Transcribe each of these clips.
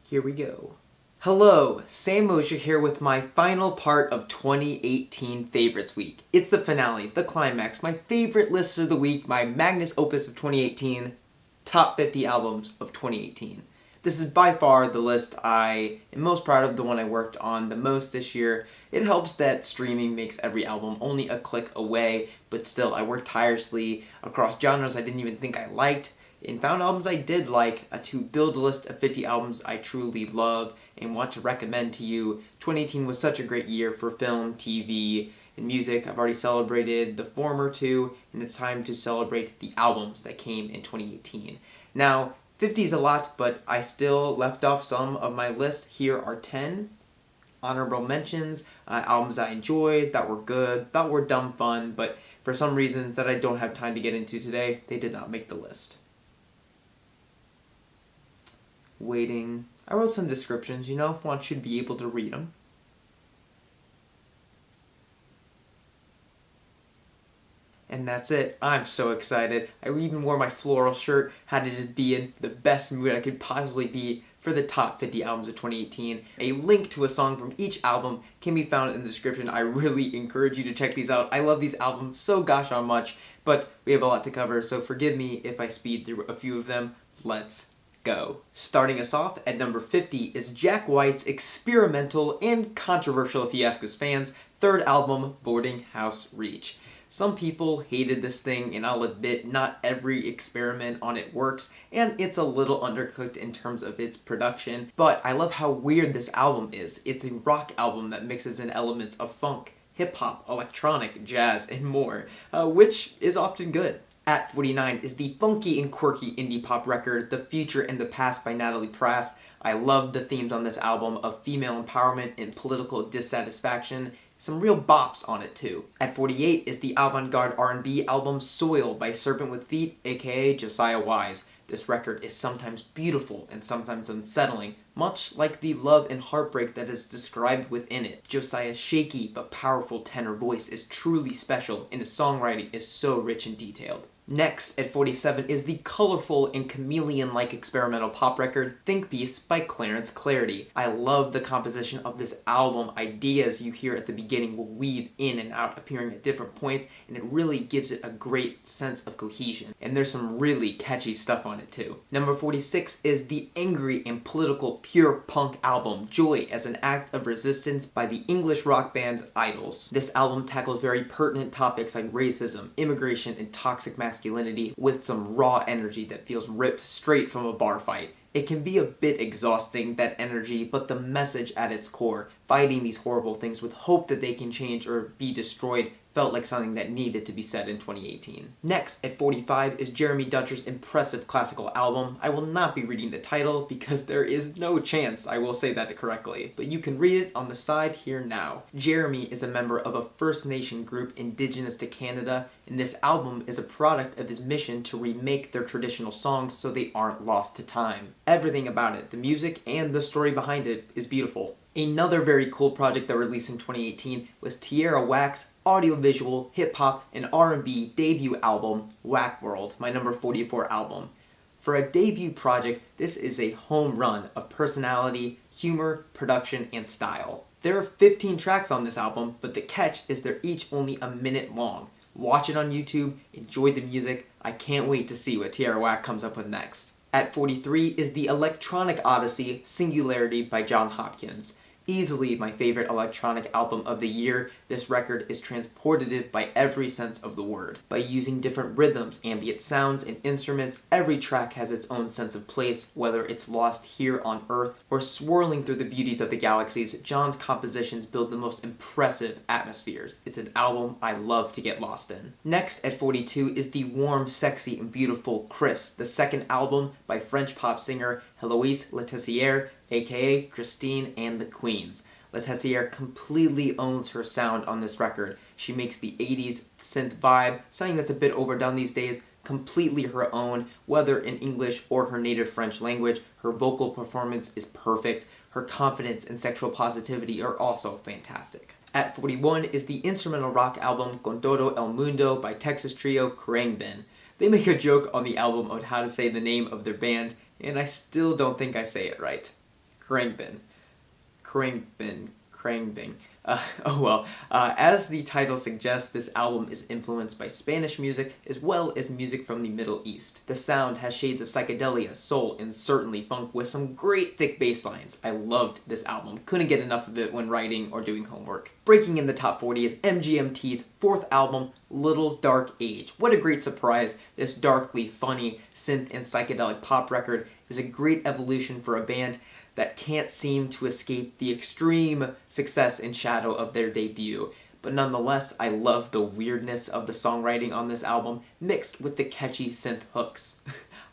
Here we go. Hello, Sam Mosher here with my final part of 2018 Favorites Week. It's the finale, the climax, my favorite lists of the week, my magnus opus of 2018, top 50 albums of 2018. This is by far the list I am most proud of, the one I worked on the most this year. It helps that streaming makes every album only a click away, but still, I worked tirelessly across genres I didn't even think I liked, and found albums I did like, to build a list of 50 albums I truly love and want to recommend to you. 2018 was such a great year for film, TV, and music. I've already celebrated the former two, and it's time to celebrate the albums that came in 2018. Now, 50 is a lot, but I still left off some of my list. Here are 10 honorable mentions, albums I enjoyed, that were good, that were dumb fun, but for some reasons that I don't have time to get into today, they did not make the list. Waiting. I wrote some descriptions, want you to be able to read them. And that's it. I'm so excited. I even wore my floral shirt, had to just be in the best mood I could possibly be for the top 50 albums of 2018. A link to a song from each album can be found in the description. I really encourage you to check these out. I love these albums so gosh darn much, but we have a lot to cover, so forgive me if I speed through a few of them. Let's go. Starting us off at number 50 is Jack White's experimental and controversial, if you ask us fans, third album, Boarding House Reach. Some people hated this thing, and I'll admit not every experiment on it works, and it's a little undercooked in terms of its production, but I love how weird this album is. It's a rock album that mixes in elements of funk, hip-hop, electronic, jazz, and more, which is often good. At 49 is the funky and quirky indie pop record, The Future and the Past by Natalie Prass. I love the themes on this album of female empowerment and political dissatisfaction. Some real bops on it too. At 48 is the avant-garde R&B album Soil by Serpent with Feet, aka Josiah Wise. This record is sometimes beautiful and sometimes unsettling, much like the love and heartbreak that is described within it. Josiah's shaky but powerful tenor voice is truly special, and his songwriting is so rich and detailed. Next, at 47, is the colorful and chameleon-like experimental pop record, Think Peace by Clarence Clarity. I love the composition of this album. Ideas you hear at the beginning will weave in and out, appearing at different points, and it really gives it a great sense of cohesion. And there's some really catchy stuff on it too. Number 46 is the angry and political pure punk album, Joy as an Act of Resistance by the English rock band Idols. This album tackles very pertinent topics like racism, immigration, and toxic masculinity with some raw energy that feels ripped straight from a bar fight. It can be a bit exhausting, that energy, but the message at its core, fighting these horrible things with hope that they can change or be destroyed, felt like something that needed to be said in 2018. Next, at 45, is Jeremy Dutcher's impressive classical album. I will not be reading the title because there is no chance I will say that correctly, but you can read it on the side here now. Jeremy is a member of a First Nation group indigenous to Canada, and this album is a product of his mission to remake their traditional songs so they aren't lost to time. Everything about it, the music and the story behind it, is beautiful. Another very cool project that released in 2018 was Tierra Whack's audiovisual, hip-hop, and R&B debut album, Whack World, my number 44 album. For a debut project, this is a home run of personality, humor, production, and style. There are 15 tracks on this album, but the catch is they're each only a minute long. Watch it on YouTube, enjoy the music. I can't wait to see what Tierra Whack comes up with next. At 43 is the electronic odyssey, Singularity by John Hopkins. Easily my favorite electronic album of the year, this record is transported by every sense of the word. By using different rhythms, ambient sounds, and instruments, every track has its own sense of place, whether it's lost here on Earth or swirling through the beauties of the galaxies. John's compositions build the most impressive atmospheres. It's an album I love to get lost in. Next, at 42, is the warm, sexy, and beautiful Chris, the second album by French pop singer Héloïse Letessier, aka Christine and the Queens. Letessier completely owns her sound on this record. She makes the 80s synth vibe, something that's a bit overdone these days, completely her own, whether in English or her native French language. Her vocal performance is perfect. Her confidence and sexual positivity are also fantastic. At 41 is the instrumental rock album Con Todo El Mundo by Texas trio Khruangbin. They make a joke on the album on how to say the name of their band, and I still don't think I say it right. Krangbin. Krangbin. Oh well, as the title suggests, this album is influenced by Spanish music as well as music from the Middle East. The sound has shades of psychedelia, soul, and certainly funk with some great thick bass lines. I loved this album, couldn't get enough of it when writing or doing homework. Breaking in the top 40 is MGMT's fourth album, Little Dark Age. What a great surprise. This darkly funny synth and psychedelic pop record is a great evolution for a band that can't seem to escape the extreme success and shadow of their debut. But nonetheless, I love the weirdness of the songwriting on this album, mixed with the catchy synth hooks.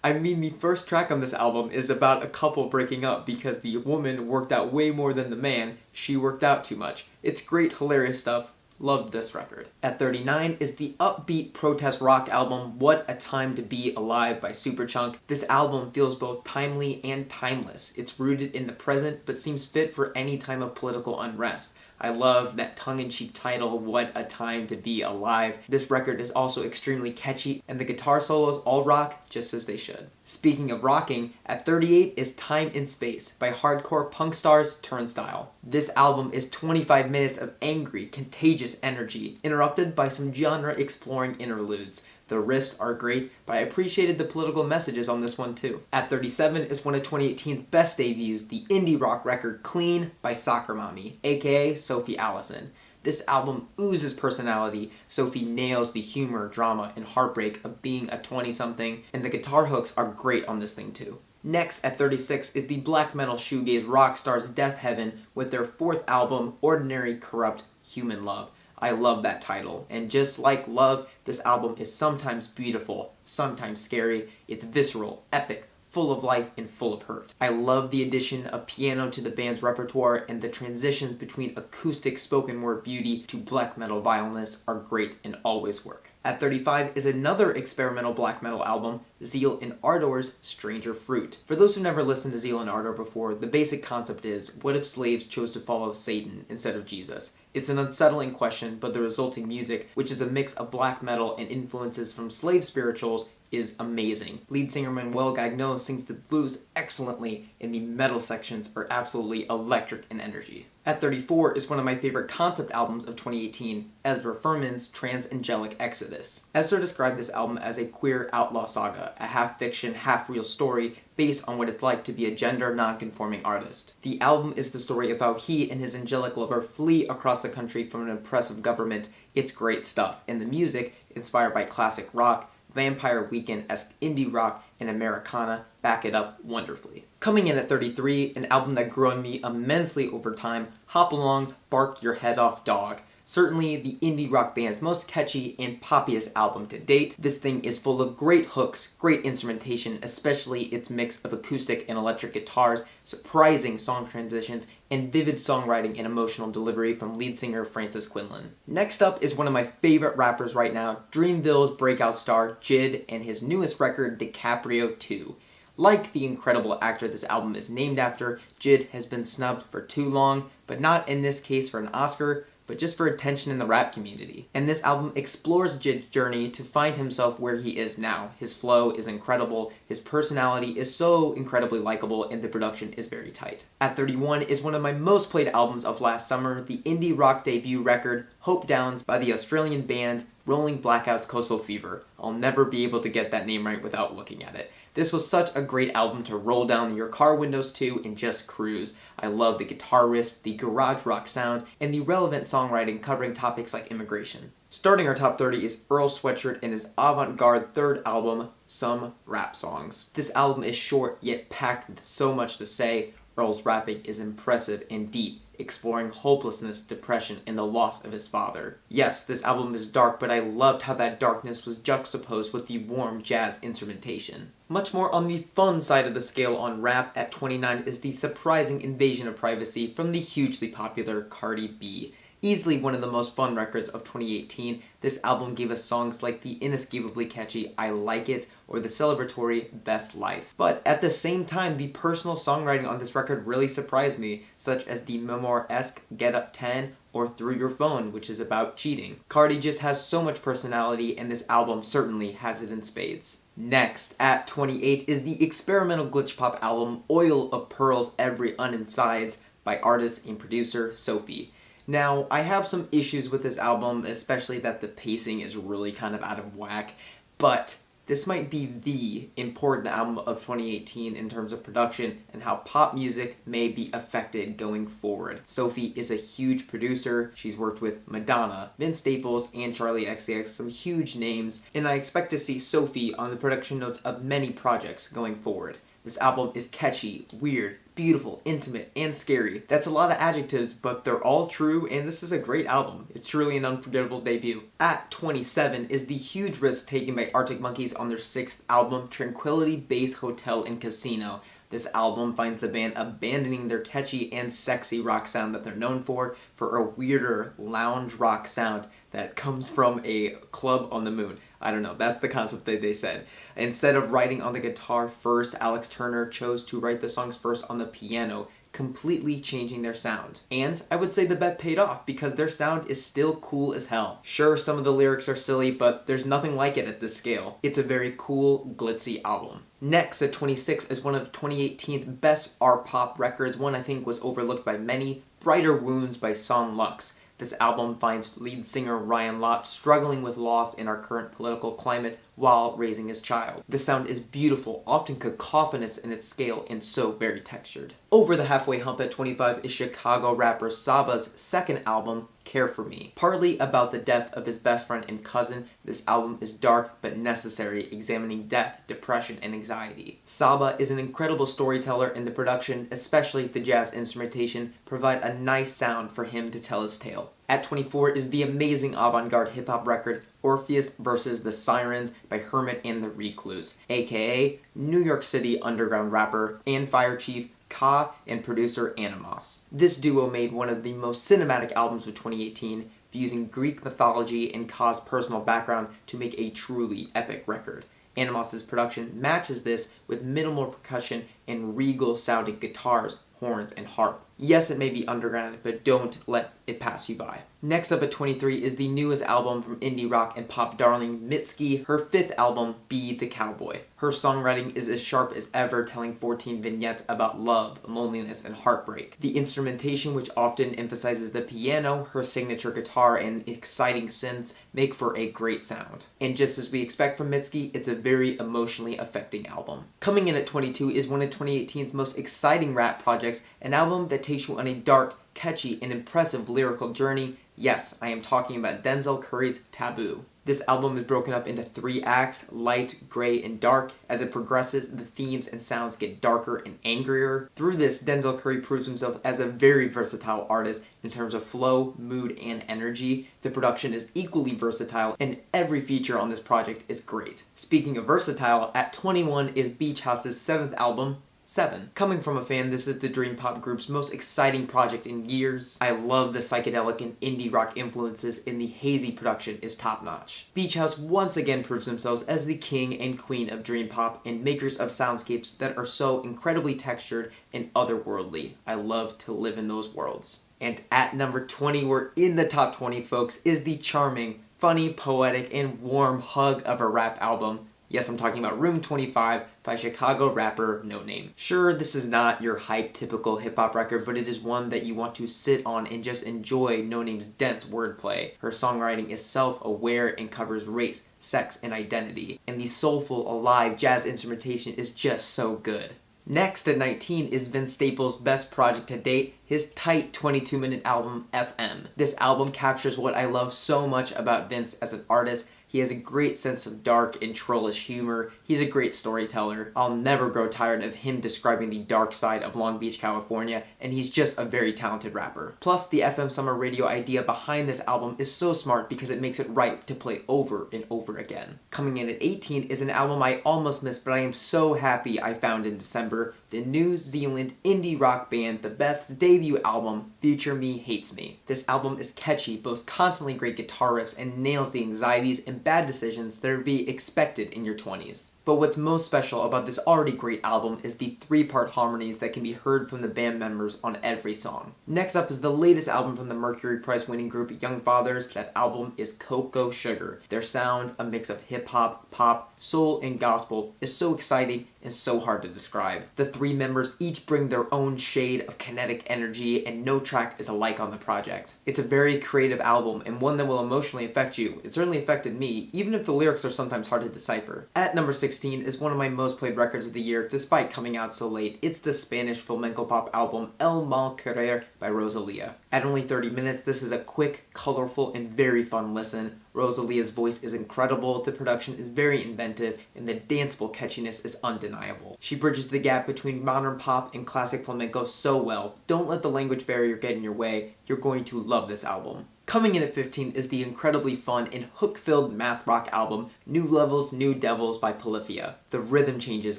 I mean, the first track on this album is about a couple breaking up because the woman worked out way more than the man. She worked out too much. It's great, hilarious stuff. Loved this record. At 39 is the upbeat protest rock album What a Time to Be Alive by Superchunk. This album feels both timely and timeless. It's rooted in the present but seems fit for any time of political unrest. I love that tongue-in-cheek title, What a Time to Be Alive. This record is also extremely catchy, and the guitar solos all rock just as they should. Speaking of rocking, at 38 is Time and Space by hardcore punk stars Turnstile. This album is 25 minutes of angry, contagious energy, interrupted by some genre-exploring interludes. The riffs are great, but I appreciated the political messages on this one too. At 37 is one of 2018's best debuts, the indie rock record Clean by Soccer Mommy, aka Sophie Allison. This album oozes personality. Sophie nails the humor, drama, and heartbreak of being a 20-something, and the guitar hooks are great on this thing too. Next, at 36, is the black metal shoegaze rock stars Deafheaven with their fourth album, Ordinary Corrupt Human Love. I love that title, and just like Love, this album is sometimes beautiful, sometimes scary. It's visceral, epic, full of life, and full of hurt. I love the addition of piano to the band's repertoire, and the transitions between acoustic spoken word beauty to black metal vileness are great and always work. At 35 is another experimental black metal album, Zeal and Ardor's Stranger Fruit. For those who've never listened to Zeal and Ardor before, the basic concept is, what if slaves chose to follow Satan instead of Jesus? It's an unsettling question, but the resulting music, which is a mix of black metal and influences from slave spirituals, is amazing. Lead singer Manuel Gagnon sings the blues excellently, and the metal sections are absolutely electric in energy. At 34 is one of my favorite concept albums of 2018, Ezra Furman's Transangelic Exodus. Ezra described this album as a queer outlaw saga, a half-fiction, half-real story based on what it's like to be a gender non-conforming artist. The album is the story of how he and his angelic lover flee across the country from an oppressive government. It's great stuff, and the music, inspired by classic rock, Vampire Weekend-esque indie rock, and Americana, back it up wonderfully. Coming in at 33, an album that grew on me immensely over time, Hop Along's Bark Your Head Off Dog. Certainly the indie rock band's most catchy and poppiest album to date. This thing is full of great hooks, great instrumentation, especially its mix of acoustic and electric guitars, surprising song transitions, and vivid songwriting and emotional delivery from lead singer Francis Quinlan. Next up is one of my favorite rappers right now, Dreamville's breakout star Jid and his newest record, DiCaprio 2. Like the incredible actor this album is named after, Jid has been snubbed for too long, but not in this case for an Oscar, but just for attention in the rap community. And this album explores Jid's journey to find himself where he is now. His flow is incredible, his personality is so incredibly likable, and the production is very tight. At 31 is one of my most played albums of last summer, the indie rock debut record, Hope Downs by the Australian band Rolling Blackouts Coastal Fever. I'll never be able to get that name right without looking at it. This was such a great album to roll down your car windows to and just cruise. I love the guitar riffs, the garage rock sound, and the relevant songwriting covering topics like immigration. Starting our top 30 is Earl Sweatshirt and his avant-garde third album, Some Rap Songs. This album is short yet packed with so much to say. Earl's rapping is impressive and deep, exploring hopelessness, depression, and the loss of his father. Yes, this album is dark, but I loved how that darkness was juxtaposed with the warm jazz instrumentation. Much more on the fun side of the scale on rap, at 29 is the surprising invasion of privacy from the hugely popular Cardi B. Easily one of the most fun records of 2018, this album gave us songs like the inescapably catchy I Like It or the celebratory Best Life. But at the same time, the personal songwriting on this record really surprised me, such as the memoir-esque Get Up 10 or Through Your Phone, which is about cheating. Cardi just has so much personality, and this album certainly has it in spades. Next, at 28, is the experimental glitch pop album Oil of Pearls Every Uninsides by artist and producer Sophie. Now, I have some issues with this album, especially that the pacing is really kind of out of whack, but this might be the important album of 2018 in terms of production and how pop music may be affected going forward. Sophie is a huge producer. She's worked with Madonna, Vince Staples, and Charli XCX, some huge names, and I expect to see Sophie on the production notes of many projects going forward. This album is catchy, weird, beautiful, intimate, and scary. That's a lot of adjectives, but they're all true, and this is a great album. It's truly an unforgettable debut. At 27 is the huge risk taken by Arctic Monkeys on their 6th album, Tranquility Base Hotel and Casino. This album finds the band abandoning their catchy and sexy rock sound that they're known for a weirder lounge rock sound that comes from a club on the moon. I don't know, that's the concept that they said. Instead of writing on the guitar first, Alex Turner chose to write the songs first on the piano, completely changing their sound. And I would say the bet paid off because their sound is still cool as hell. Sure, some of the lyrics are silly, but there's nothing like it at this scale. It's a very cool, glitzy album. Next, at 26, is one of 2018's best art pop records, one I think was overlooked by many, Brighter Wounds by Son Lux. This album finds lead singer Ryan Lott struggling with loss in our current political climate while raising his child. The sound is beautiful, often cacophonous in its scale, and so very textured. Over the halfway hump at 25 is Chicago rapper Saba's second album, Care For Me. Partly about the death of his best friend and cousin, this album is dark but necessary, examining death, depression, and anxiety. Saba is an incredible storyteller, and the production, especially the jazz instrumentation, provide a nice sound for him to tell his tale. At 24 is the amazing avant-garde hip-hop record Orpheus vs. the Sirens by Hermit and the Recluse, aka New York City underground rapper and fire chief Ka and producer Animos. This duo made one of the most cinematic albums of 2018, fusing Greek mythology and Ka's personal background to make a truly epic record. Animos's production matches this with minimal percussion and regal-sounding guitars, horns, and harp. Yes, it may be underground, but don't let it pass you by. Next up at 23 is the newest album from indie rock and pop darling Mitski, her 5th album, Be the Cowboy. Her songwriting is as sharp as ever, telling 14 vignettes about love, loneliness, and heartbreak. The instrumentation, which often emphasizes the piano, her signature guitar, and exciting synths, make for a great sound. And just as we expect from Mitski, it's a very emotionally affecting album. Coming in at 22 is one of 2018's most exciting rap projects, an album that takes you on a dark, catchy, and impressive lyrical journey. Yes, I am talking about Denzel Curry's Taboo. This album is broken up into 3 acts, light, gray, and dark. As it progresses, the themes and sounds get darker and angrier. Through this, Denzel Curry proves himself as a very versatile artist in terms of flow, mood, and energy. The production is equally versatile, and every feature on this project is great. Speaking of versatile, at 21 is Beach House's 7th album, 7. Coming from a fan, this is the dream pop group's most exciting project in years. I love the psychedelic and indie rock influences, and the hazy production is top-notch. Beach House once again proves themselves as the king and queen of dream pop and makers of soundscapes that are so incredibly textured and otherworldly. I love to live in those worlds. And at number 20, we're in the top 20, folks, is the charming, funny, poetic, and warm hug of a rap album. Yes, I'm talking about Room 25 by Chicago rapper No Name. Sure, this is not your hype typical hip-hop record, but it is one that you want to sit on and just enjoy No Name's dense wordplay. Her songwriting is self-aware and covers race, sex, and identity. And the soulful, alive jazz instrumentation is just so good. Next at 19 is Vince Staples' best project to date, his tight 22-minute album, FM. This album captures what I love so much about Vince as an artist. He has a great sense of dark and trollish humor. He's a great storyteller. I'll never grow tired of him describing the dark side of Long Beach, California, and he's just a very talented rapper. Plus, the FM Summer Radio idea behind this album is so smart because it makes it ripe to play over and over again. Coming in at 18 is an album I almost missed, but I am so happy I found in December. The New Zealand indie rock band The Beths' debut album, Future Me Hates Me. This album is catchy, boasts constantly great guitar riffs, and nails the anxieties and bad decisions that are to be expected in your 20s. But what's most special about this already great album is the 3-part harmonies that can be heard from the band members on every song. Next up is the latest album from the Mercury Prize winning group Young Fathers. That album is Cocoa Sugar. Their sound, a mix of hip-hop, pop, soul, and gospel, is so exciting and so hard to describe. The 3 members each bring their own shade of kinetic energy, and no track is alike on the project. It's a very creative album and one that will emotionally affect you. It certainly affected me, even if the lyrics are sometimes hard to decipher. At number 16 is one of my most played records of the year, despite coming out so late. It's the Spanish flamenco pop album El Mal Querer by Rosalía. At only 30 minutes, this is a quick, colorful, and very fun listen. Rosalia's voice is incredible, the production is very inventive, and the danceable catchiness is undeniable. She bridges the gap between modern pop and classic flamenco so well. Don't let the language barrier get in your way. You're going to love this album. Coming in at 15 is the incredibly fun and hook-filled math rock album New Levels, New Devils by Polyphia. The rhythm changes,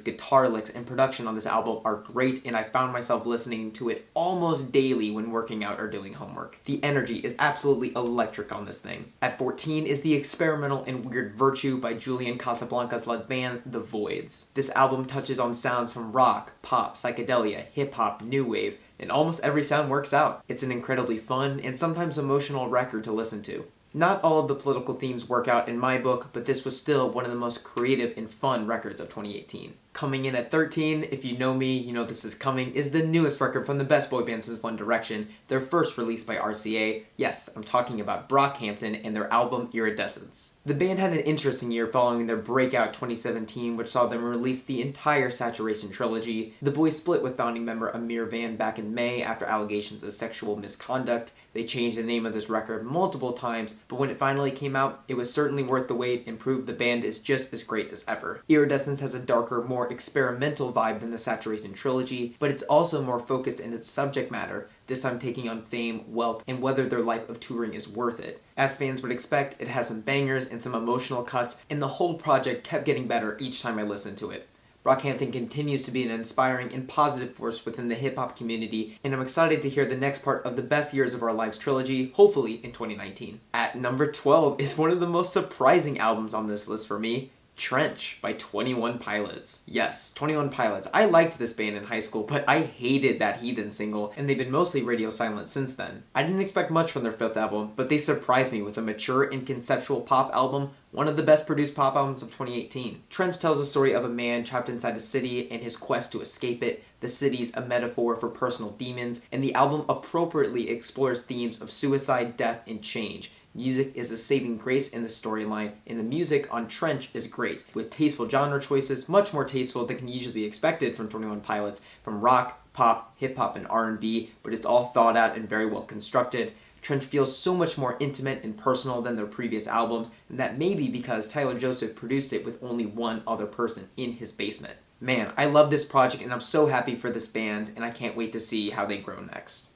guitar licks, and production on this album are great, and I found myself listening to it almost daily when working out or doing homework. The energy is absolutely electric on this thing. At 14 is the experimental and weird Virtue by Julian Casablancas led band The Voids. This album touches on sounds from rock, pop, psychedelia, hip-hop, new wave, and almost every sound works out. It's an incredibly fun and sometimes emotional record to listen to. Not all of the political themes work out in my book, but this was still one of the most creative and fun records of 2018. Coming in at 13, if you know me, you know this is coming, is the newest record from the best boy band since One Direction, their first release by RCA. Yes, I'm talking about Brockhampton and their album Iridescence. The band had an interesting year following their breakout 2017, which saw them release the entire Saturation trilogy. The boys split with founding member Amir Van back in May after allegations of sexual misconduct. They changed the name of this record multiple times, but when it finally came out, it was certainly worth the wait and proved the band is just as great as ever. Iridescence has a darker, more experimental vibe than the Saturation trilogy, but it's also more focused in its subject matter, this time taking on fame, wealth, and whether their life of touring is worth it. As fans would expect, it has some bangers and some emotional cuts, and the whole project kept getting better each time I listened to it. Brockhampton continues to be an inspiring and positive force within the hip-hop community, and I'm excited to hear the next part of the Best Years of Our Lives trilogy, hopefully in 2019. At number 12 is one of the most surprising albums on this list for me, Trench by 21 Pilots. Yes, 21 Pilots. I liked this band in high school, but I hated that Heathen single, and they've been mostly radio silent since then. I didn't expect much from their 5th album, but they surprised me with a mature and conceptual pop album, one of the best produced pop albums of 2018. Trench tells the story of a man trapped inside a city and his quest to escape it. The city's a metaphor for personal demons, and the album appropriately explores themes of suicide, death, and change. Music is a saving grace in the storyline, and the music on Trench is great, with tasteful genre choices, much more tasteful than can usually be expected from 21 Pilots, from rock, pop, hip-hop, and R&B, but it's all thought out and very well constructed. Trench feels so much more intimate and personal than their previous albums, and that may be because Tyler Joseph produced it with only one other person in his basement. Man, I love this project, and I'm so happy for this band, and I can't wait to see how they grow next.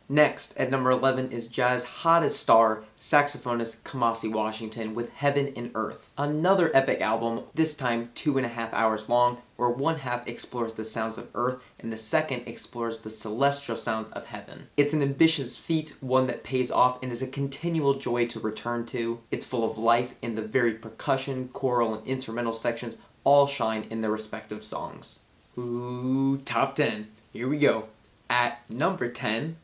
Next, at number 11 is Jazz's hottest star, saxophonist Kamasi Washington with Heaven and Earth. Another epic album, this time 2.5 hours long, where one half explores the sounds of Earth and the second explores the celestial sounds of heaven. It's an ambitious feat, one that pays off and is a continual joy to return to. It's full of life, and the varied percussion, choral, and instrumental sections all shine in their respective songs. Ooh, top 10. Here we go. At number 10,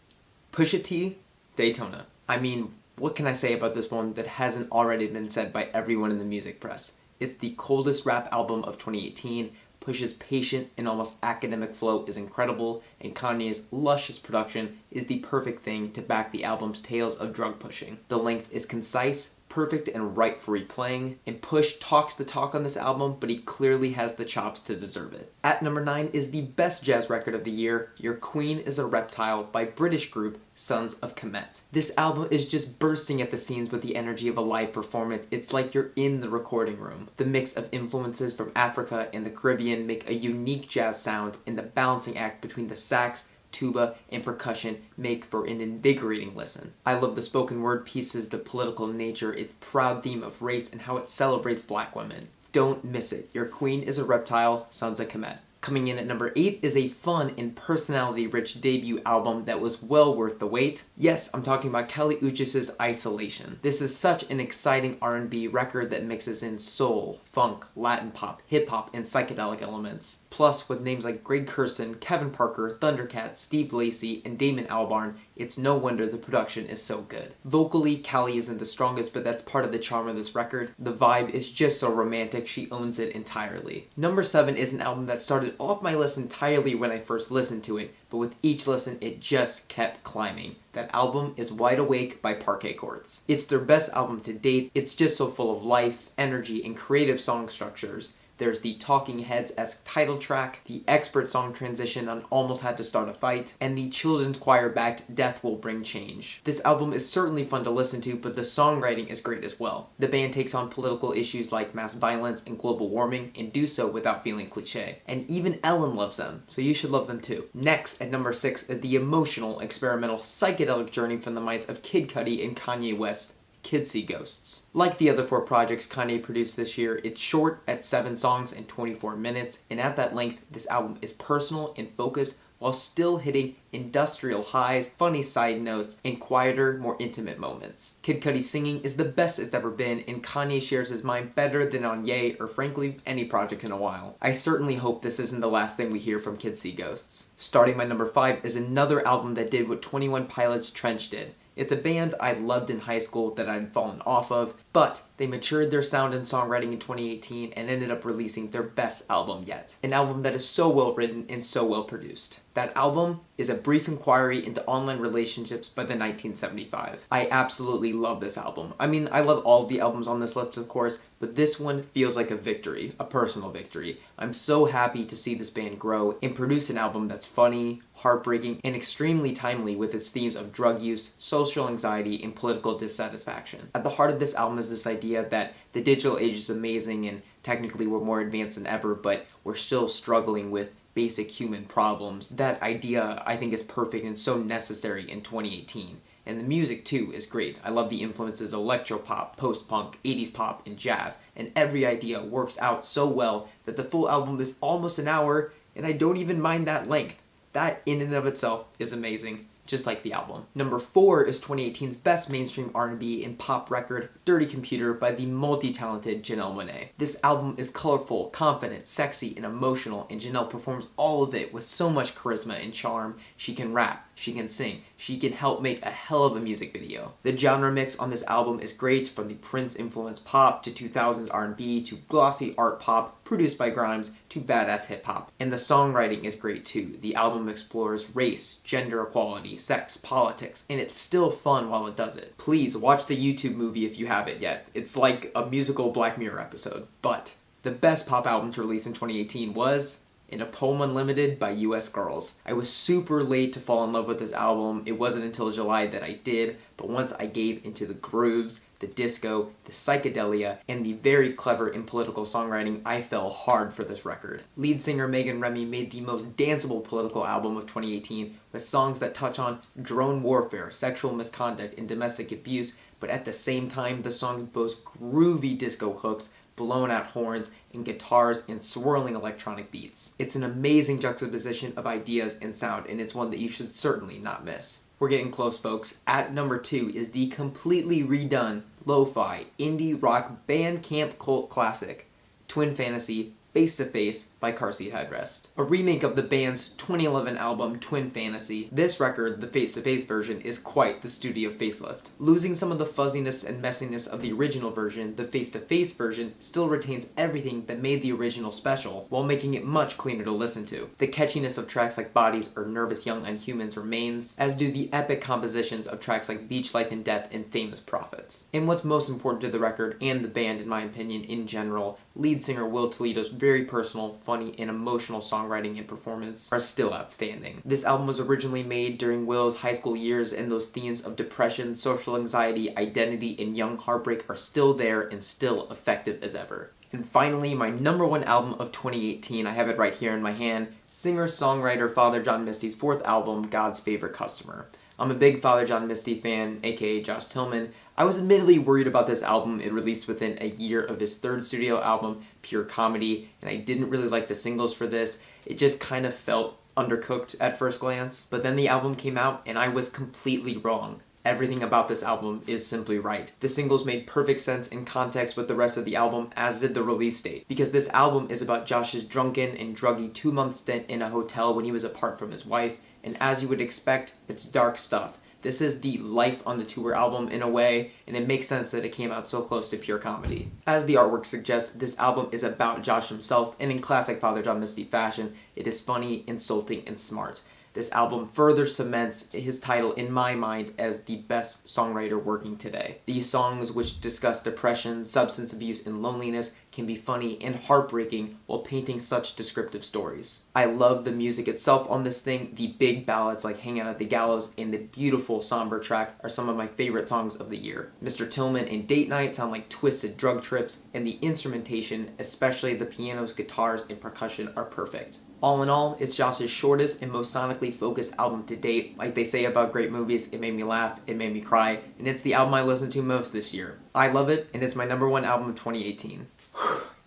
Pusha T, Daytona. I mean, what can I say about this one that hasn't already been said by everyone in the music press? It's the coldest rap album of 2018. Push's patient and almost academic flow is incredible, and Kanye's luscious production is the perfect thing to back the album's tales of drug pushing. The length is concise, perfect and right for replaying, and Push talks the talk on this album, but he clearly has the chops to deserve it. At number 9 is the best jazz record of the year, Your Queen is a Reptile by British group Sons of Kemet. This album is just bursting at the seams with the energy of a live performance. It's like you're in the recording room. The mix of influences from Africa and the Caribbean make a unique jazz sound, and the balancing act between the sax, tuba, and percussion make for an invigorating listen. I love the spoken word pieces, the political nature, its proud theme of race, and how it celebrates black women. Don't miss it. Your Queen is a Reptile, Sons of Kemet. Coming in at number 8 is a fun and personality-rich debut album that was well worth the wait. Yes, I'm talking about Kali Uchis's Isolation. This is such an exciting R&B record that mixes in soul, funk, Latin pop, hip-hop, and psychedelic elements. Plus, with names like Greg Kurstin, Kevin Parker, Thundercat, Steve Lacy, and Damon Albarn, it's no wonder the production is so good. Vocally, Kali isn't the strongest, but that's part of the charm of this record. The vibe is just so romantic, she owns it entirely. Number 7 is an album that started off my list entirely when I first listened to it, but with each listen it just kept climbing. That album is Wide Awake by Parquet Courts. It's their best album to date. It's just so full of life, energy, and creative song structures. There's the Talking Heads-esque title track, the expert song transition on Almost Had to Start a Fight, and the children's choir-backed Death Will Bring Change. This album is certainly fun to listen to, but the songwriting is great as well. The band takes on political issues like mass violence and global warming, and do so without feeling cliche. And even Ellen loves them, so you should love them too. Next, at number 6, is the emotional, experimental, psychedelic journey from the minds of Kid Cudi and Kanye West, Kids See Ghosts. Like the other 4 projects Kanye produced this year, it's short at 7 songs and 24 minutes, and at that length, this album is personal and focused while still hitting industrial highs, funny side notes, and quieter, more intimate moments. Kid Cudi's singing is the best it's ever been, and Kanye shares his mind better than on Ye, or frankly, any project in a while. I certainly hope this isn't the last thing we hear from Kids See Ghosts. Starting my number 5 is another album that did what 21 Pilots' Trench did. It's a band I loved in high school that I'd fallen off of, but they matured their sound and songwriting in 2018 and ended up releasing their best album yet. An album that is so well written and so well produced. That album is A Brief Inquiry into Online Relationships by the 1975. I absolutely love this album. I mean, I love all of the albums on this list, of course, but this one feels like a victory, a personal victory. I'm so happy to see this band grow and produce an album that's funny, heartbreaking, and extremely timely with its themes of drug use, social anxiety, and political dissatisfaction. At the heart of this album is this idea that the digital age is amazing and technically we're more advanced than ever, but we're still struggling with basic human problems. That idea, I think, is perfect and so necessary in 2018. And the music, too, is great. I love the influences of electropop, post-punk, 80s pop, and jazz, and every idea works out so well that the full album is almost an hour, and I don't even mind that length. That, in and of itself, is amazing, just like the album. Number 4 is 2018's best mainstream R&B and pop record, Dirty Computer by the multi-talented Janelle Monáe. This album is colorful, confident, sexy, and emotional, and Janelle performs all of it with so much charisma and charm. She can rap, she can sing, she can help make a hell of a music video. The genre mix on this album is great, from the Prince-influenced pop to 2000s R&B to glossy art pop produced by Grimes to badass hip-hop. And the songwriting is great too. The album explores race, gender equality, sex, politics, and it's still fun while it does it. Please watch the YouTube movie if you haven't yet. It's like a musical Black Mirror episode. But the best pop album to release in 2018 was In a Poem Unlimited by US Girls. I was super late to fall in love with this album. It wasn't until July that I did, but once I gave into the grooves, the disco, the psychedelia, and the very clever and political songwriting, I fell hard for this record. Lead singer Megan Remy made the most danceable political album of 2018 with songs that touch on drone warfare, sexual misconduct, and domestic abuse, but at the same time the songs boast groovy disco hooks, blown out horns, and guitars and swirling electronic beats. It's an amazing juxtaposition of ideas and sound, and it's one that you should certainly not miss. We're getting close, folks. At number 2 is the completely redone lo-fi indie rock band camp cult classic, Twin Fantasy Face to Face by Car Seat Headrest, a remake of the band's 2011 album Twin Fantasy. This record, the Face to Face version, is quite the studio facelift. Losing some of the fuzziness and messiness of the original version, the Face to Face version still retains everything that made the original special, while making it much cleaner to listen to. The catchiness of tracks like Bodies or Nervous Young Unhumans remains, as do the epic compositions of tracks like Beach Life and Death and Famous Prophets. And what's most important to the record, and the band in my opinion in general, lead singer Will Toledo's very personal, funny, and emotional songwriting and performance are still outstanding. This album was originally made during Will's high school years, and those themes of depression, social anxiety, identity, and young heartbreak are still there and still effective as ever. And finally, my number one album of 2018, I have it right here in my hand, singer-songwriter Father John Misty's fourth album, God's Favorite Customer. I'm a big Father John Misty fan, aka Josh Tillman. I was admittedly worried about this album. It released within a year of his third studio album, Pure Comedy, and I didn't really like the singles for this. It just kind of felt undercooked at first glance. But then the album came out, and I was completely wrong. Everything about this album is simply right. The singles made perfect sense in context with the rest of the album, as did the release date, because this album is about Josh's drunken and druggy 2-month stint in a hotel when he was apart from his wife, and as you would expect, it's dark stuff. This is the Life on the Tour album in a way, and it makes sense that it came out so close to Pure Comedy. As the artwork suggests, this album is about Josh himself, and in classic Father John Misty fashion, it is funny, insulting, and smart. This album further cements his title in my mind as the best songwriter working today. These songs, which discuss depression, substance abuse, and loneliness, can be funny and heartbreaking while painting such descriptive stories. I love the music itself on this thing. The big ballads like Hang Out at the Gallows and the beautiful somber track are some of my favorite songs of the year. Mr. Tillman and Date Night sound like twisted drug trips, and the instrumentation, especially the pianos, guitars, and percussion, are perfect. All in all, it's Josh's shortest and most sonically focused album to date. Like they say about great movies, it made me laugh, it made me cry, and it's the album I listened to most this year. I love it, and it's my number one album of 2018.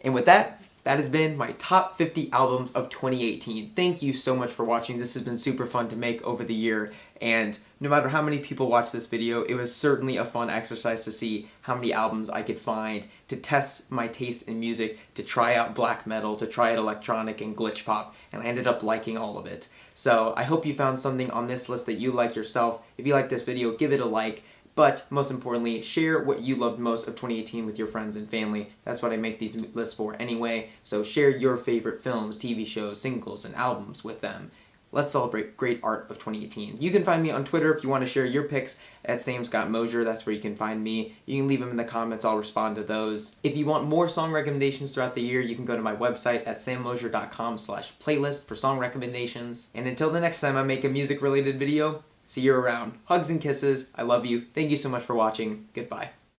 And with that, that has been my top 50 albums of 2018. Thank you so much for watching. This has been super fun to make over the year, and no matter how many people watch this video, it was certainly a fun exercise to see how many albums I could find, to test my taste in music, to try out black metal, to try out electronic and glitch pop, and I ended up liking all of it. So I hope you found something on this list that you like yourself. If you like this video, give it a like. But most importantly, share what you loved most of 2018 with your friends and family. That's what I make these lists for anyway. So share your favorite films, TV shows, singles, and albums with them. Let's celebrate great art of 2018. You can find me on Twitter if you want to share your picks at @SamScottMosher. That's where you can find me. You can leave them in the comments. I'll respond to those. If you want more song recommendations throughout the year, you can go to my website at sammosher.com/playlist for song recommendations. And until the next time I make a music-related video, see you around. Hugs and kisses. I love you. Thank you so much for watching. Goodbye.